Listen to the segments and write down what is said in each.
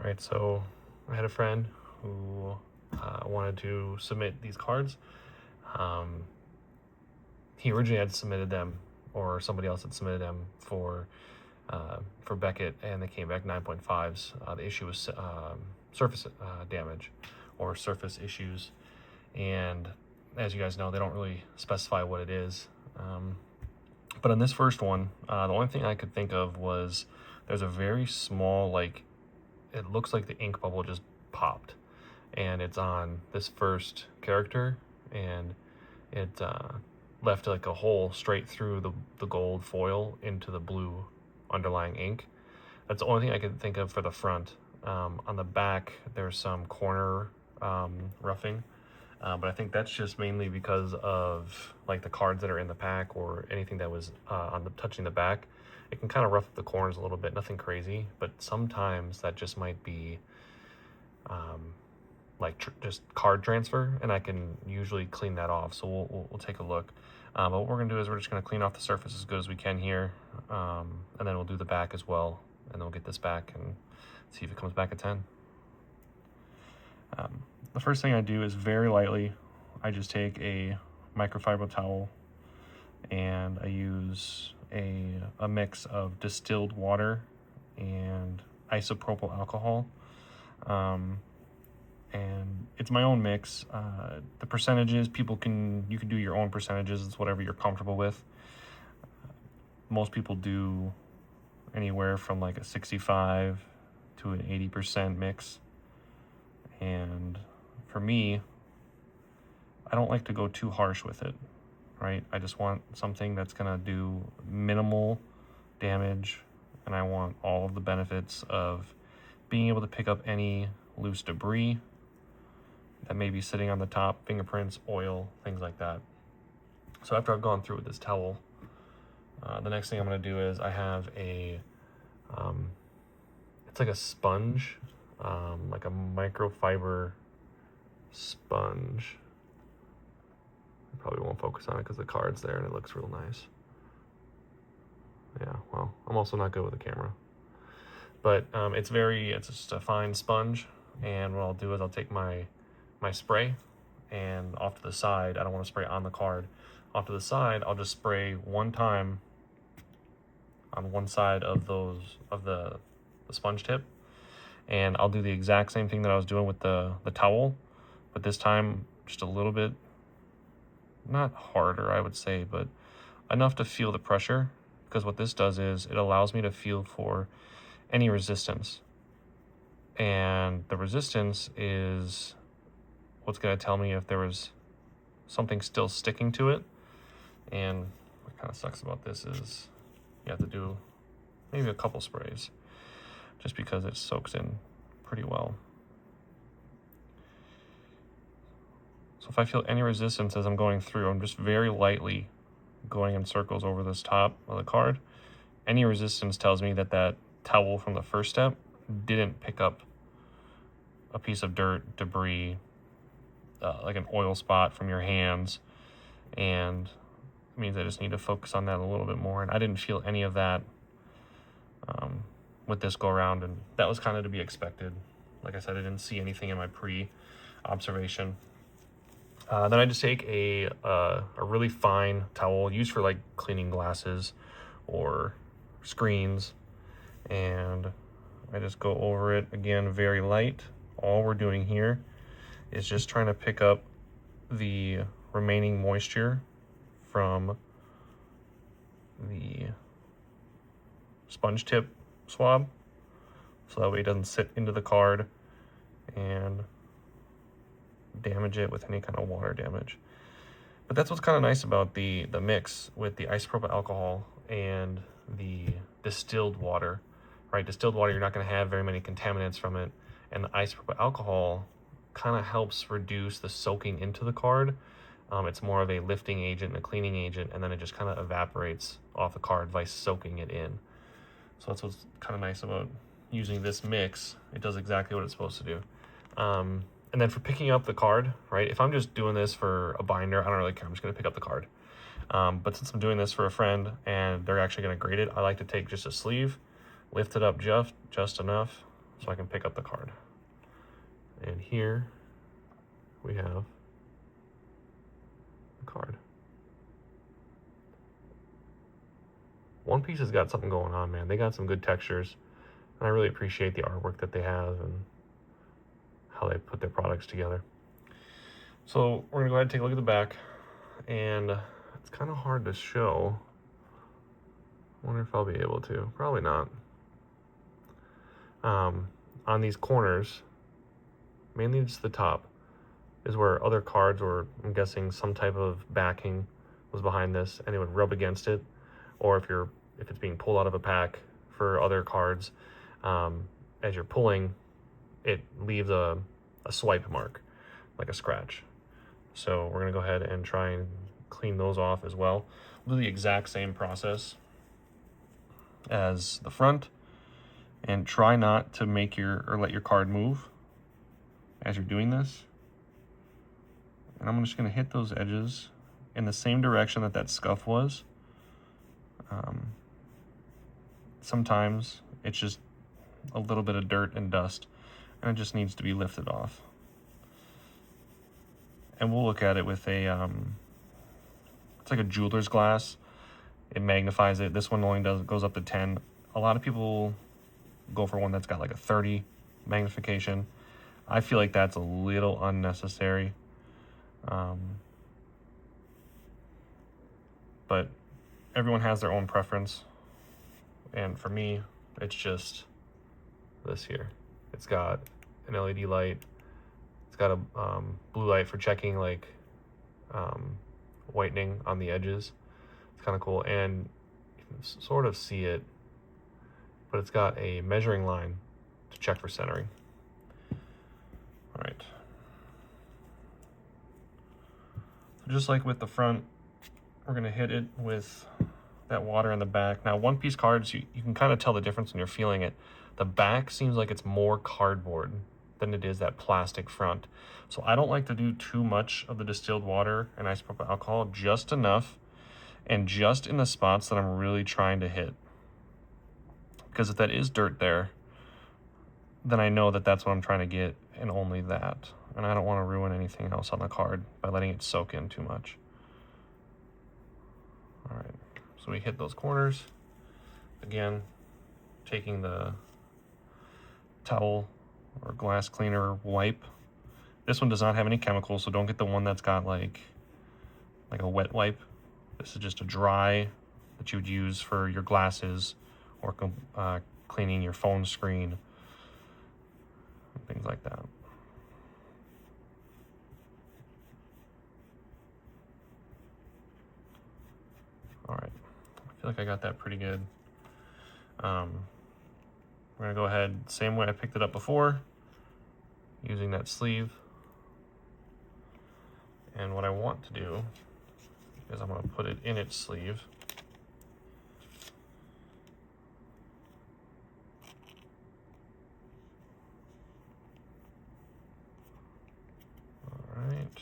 right? So I had a friend who wanted to submit these cards. He originally had submitted them, or somebody else had submitted them for Beckett, and they came back 9.5s. The issue was surface damage or surface issues, and as you guys know, they don't really specify what it is. But on this first one, the only thing I could think of was there's a very small, like, it looks like the ink bubble just popped, and it's on this first character, and it left like a hole straight through the gold foil into the blue underlying ink. That's the only thing I could think of for the front. On the back, there's some corner roughing, but I think that's just mainly because of like the cards that are in the pack or anything that was touching the back. It can kind of rough up the corners a little bit, nothing crazy, but sometimes that just might be just card transfer, and I can usually clean that off. So we'll take a look. But what we're gonna do is we're just gonna clean off the surface as good as we can here, and then we'll do the back as well, and then we'll get this back and see if it comes back a 10. The first thing I do is very lightly, I just take a microfiber towel and I use a mix of distilled water and isopropyl alcohol. And it's my own mix. The percentages, you can do your own percentages. It's whatever you're comfortable with. Most people do anywhere from like a 65 to an 80% mix. And for me, I don't like to go too harsh with it, right? I just want something that's gonna do minimal damage, and I want all of the benefits of being able to pick up any loose debris that may be sitting on the top, fingerprints, oil, things like that. So after I've gone through with this towel, the next thing I'm going to do is I have it's like a sponge, like a microfiber sponge. I probably won't focus on it because the card's there and it looks real nice. Yeah, well, I'm also not good with the camera. But it's just a fine sponge, and what I'll do is I'll take my spray, and off to the side, I don't want to spray on the card. Off to the side, I'll just spray one time on one side of the sponge tip, and I'll do the exact same thing that I was doing with the towel, but this time just a little bit, not harder I would say, but enough to feel the pressure, because what this does is it allows me to feel for any resistance, and the resistance is what's going to tell me if there was something still sticking to it. And what kind of sucks about this is you have to do maybe a couple sprays just because it soaks in pretty well. So if I feel any resistance as I'm going through, I'm just very lightly going in circles over this top of the card. Any resistance tells me that that towel from the first step didn't pick up a piece of dirt, debris, like an oil spot from your hands, and it means I just need to focus on that a little bit more. And I didn't feel any of that with this go around, and that was kind of to be expected. Like I said, I didn't see anything in my pre-observation. Then I just take a really fine towel used for like cleaning glasses or screens, and I just go over it again very light. All we're doing here is just trying to pick up the remaining moisture from the sponge tip swab, so that way it doesn't sit into the card and damage it with any kind of water damage. But that's what's kind of nice about the mix with the isopropyl alcohol and the distilled water, right? Distilled water, you're not going to have very many contaminants from it, and the isopropyl alcohol kind of helps reduce the soaking into the card. It's more of a lifting agent and a cleaning agent, and then it just kind of evaporates off the card by soaking it in. So that's what's kind of nice about using this mix. It does exactly what it's supposed to do. And then for picking up the card, right, if I'm just doing this for a binder, I don't really care. I'm just going to pick up the card. But since I'm doing this for a friend and they're actually going to grade it, I like to take just a sleeve, lift it up just enough so I can pick up the card. And here we have the card. One Piece has got something going on, man. They got some good textures, and I really appreciate the artwork that they have and how they put their products together. So we're gonna go ahead and take a look at the back, and it's kind of hard to show. I wonder if I'll be able to. Probably not. On these corners, mainly just the top, is where other cards, or I'm guessing some type of backing was behind this, and it would rub against it. Or if it's being pulled out of a pack for other cards, as you're pulling, it leaves a swipe mark, like a scratch. So we're gonna go ahead and try and clean those off as well. We'll do the exact same process as the front, and try not to make let your card move as you're doing this. And I'm just gonna hit those edges in the same direction that scuff was. Sometimes it's just a little bit of dirt and dust, and it just needs to be lifted off. And we'll look at it with a, it's like a jeweler's glass. It magnifies it. This one only goes up to 10. A lot of people go for one that's got like a 30 magnification. I feel like that's a little unnecessary. But everyone has their own preference. And for me, it's just this here. It's got an LED light. It's got a blue light for checking like whitening on the edges. It's kind of cool, and you can sort of see it, but it's got a measuring line to check for centering. All right. So just like with the front, we're gonna hit it with that water in the back. Now, One Piece cards, you can kind of tell the difference when you're feeling it. The back seems like it's more cardboard than it is that plastic front. So I don't like to do too much of the distilled water and isopropyl alcohol, just enough, and just in the spots that I'm really trying to hit. Because if that is dirt there, then I know that that's what I'm trying to get, and only that. And I don't want to ruin anything else on the card by letting it soak in too much. All right. So we hit those corners. Again, taking the towel or glass cleaner wipe. This one does not have any chemicals, so don't get the one that's got like a wet wipe. This is just a dry that you would use for your glasses or cleaning your phone screen, things like that. All right. I feel like I got that pretty good. We're gonna go ahead, same way I picked it up before, using that sleeve. And what I want to do is I'm gonna put it in its sleeve. All right,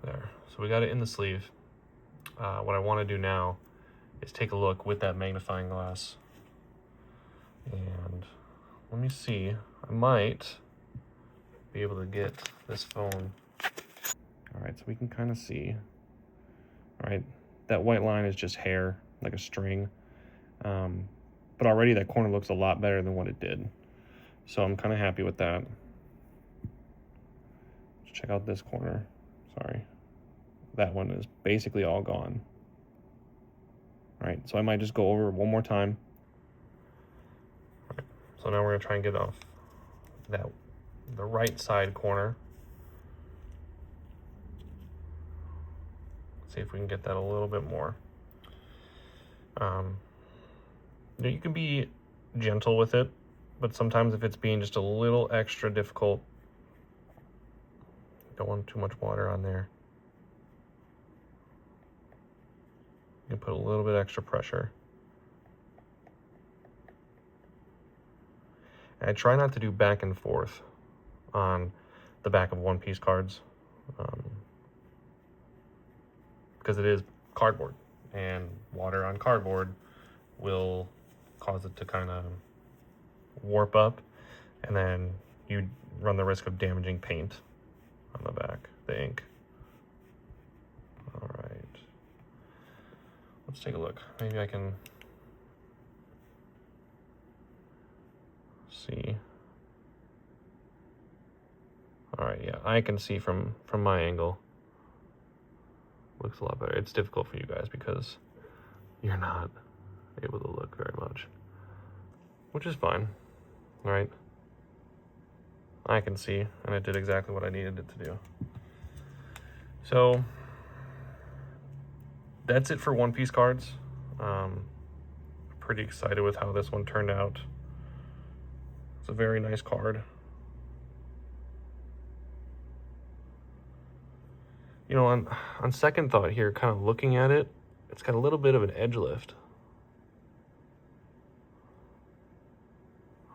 there. So we got it in the sleeve. What I wanna do now is take a look with that magnifying glass. And let me see, I might be able to get this phone. All right, so we can kind of see, all right, that white line is just hair, like a string. But already that corner looks a lot better than what it did. So I'm kind of happy with that. Let's check out this corner, sorry. That one is basically all gone. All right, so I might just go over it one more time. All right, so now we're gonna try and get off the right side corner. See if we can get that a little bit more. You can be gentle with it, but sometimes if it's being just a little extra difficult, don't want too much water on there. You can put a little bit extra pressure. And I try not to do back and forth on the back of One Piece cards, because it is cardboard, and water on cardboard will cause it to kind of warp up. and then you run the risk of damaging paint on the back, the ink. All right, let's take a look. Maybe I can see. All right, yeah, I can see from my angle. Looks a lot better. It's difficult for you guys because you're not able to look very much, which is fine, right? I can see, and it did exactly what I needed it to do. So that's it for One Piece cards. Pretty excited with how this one turned out. It's a very nice card. You know, on second thought here, kind of looking at it, it's got a little bit of an edge lift.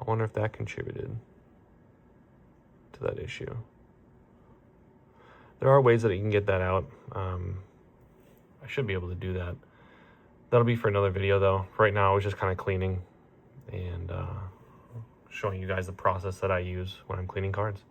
I wonder if that contributed to that issue. There are ways that you can get that out. I should be able to do that. That'll be for another video though. Right now I was just kind of cleaning and showing you guys the process that I use when I'm cleaning cards.